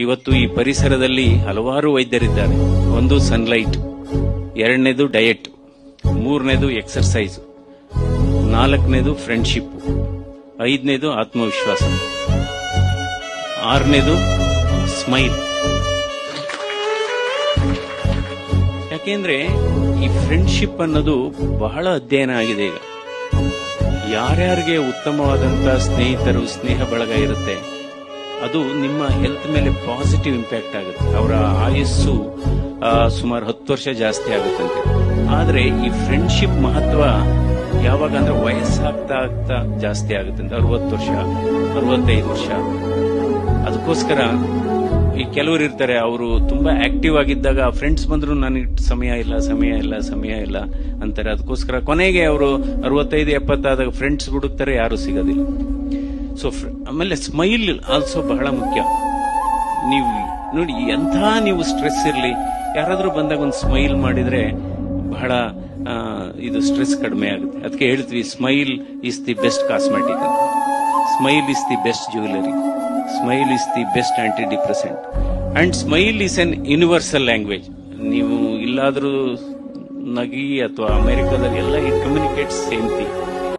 ಇವತ್ತು ಈ ಪರಿಸರದಲ್ಲಿ ಹಲವಾರು ವೈದ್ಯರಿದ್ದಾರೆ. ಒಂದು ಸನ್ಲೈಟ್, ಎರಡನೇದು ಡಯಟ್, ಮೂರನೇದು ಎಕ್ಸರ್ಸೈಸ್, ನಾಲ್ಕನೇದು ಫ್ರೆಂಡ್ಶಿಪ್, ಐದನೇದು ಆತ್ಮವಿಶ್ವಾಸ, ಆರನೇದು ಸ್ಮೈಲ್. ಯಾಕೆಂದ್ರೆ ಈ ಫ್ರೆಂಡ್ಶಿಪ್ ಅನ್ನೋದು ಬಹಳ ಅಧ್ಯಯನ ಆಗಿದೆ. ಈಗ ಯಾರ್ಯಾರಿಗೆ ಉತ್ತಮವಾದಂತ ಸ್ನೇಹಿತರು, ಸ್ನೇಹ ಬಳಗ ಇರುತ್ತೆ, ಅದು ನಿಮ್ಮ ಹೆಲ್ತ್ ಮೇಲೆ ಪಾಸಿಟಿವ್ ಇಂಪ್ಯಾಕ್ಟ್ ಆಗುತ್ತೆ. ಅವರ ಆಯಸ್ಸು ಸುಮಾರು 10 ವರ್ಷ ಜಾಸ್ತಿ ಆಗುತ್ತಂತೆ. ಆದ್ರೆ ಈ ಫ್ರೆಂಡ್ಶಿಪ್ ಮಹತ್ವ ಯಾವಾಗ ಅಂದ್ರೆ ವಯಸ್ಸಾಗ್ತಾ ಆಗ್ತಾ ಜಾಸ್ತಿ ಆಗುತ್ತಂತೆ. 60 ವರ್ಷ, 65 ವರ್ಷ. ಅದಕ್ಕೋಸ್ಕರ ಈ ಕೆಲವರು ಇರ್ತಾರೆ, ಅವರು ತುಂಬಾ ಆಕ್ಟಿವ್ ಆಗಿದ್ದಾಗ ಫ್ರೆಂಡ್ಸ್ ಬಂದ್ರು ನನಗೆ ಸಮಯ ಇಲ್ಲ ಅಂತಾರೆ. ಅದಕ್ಕೋಸ್ಕರ ಕೊನೆಗೆ ಅವರು 65-70 ಆದಾಗ ಫ್ರೆಂಡ್ಸ್ ಹುಡುಕ್ತಾರೆ, ಯಾರು ಸಿಗೋದಿಲ್ಲ. ಸೊ ಆಮೇಲೆ ಸ್ಮೈಲ್ ಆಲ್ಸೋ ಬಹಳ ಮುಖ್ಯ. ನೀವು ನೋಡಿ, ನೀವು ಸ್ಟ್ರೆಸ್ ಇರಲಿ, ಯಾರಾದ್ರೂ ಬಂದಾಗ ಒಂದು ಸ್ಮೈಲ್ ಮಾಡಿದ್ರೆ ಬಹಳ ಇದು ಸ್ಟ್ರೆಸ್ ಕಡಿಮೆ ಆಗುತ್ತೆ. ಅದಕ್ಕೆ ಹೇಳ್ತೀವಿ, smile is the best cosmetic, smile is the best jewellery, smile is the best anti depressant, and smile is an universal language. ನೀವು ಇಲ್ಲಾದ್ರೂ ನಗಿ ಅಥವಾ ಅಮೆರಿಕದಲ್ಲಿ ಎಲ್ಲ ಇಟ್ ಕಮ್ಯುನಿಕೇಟ್ಸ್ ಸೇಮ್ ಥಿಂಗ್.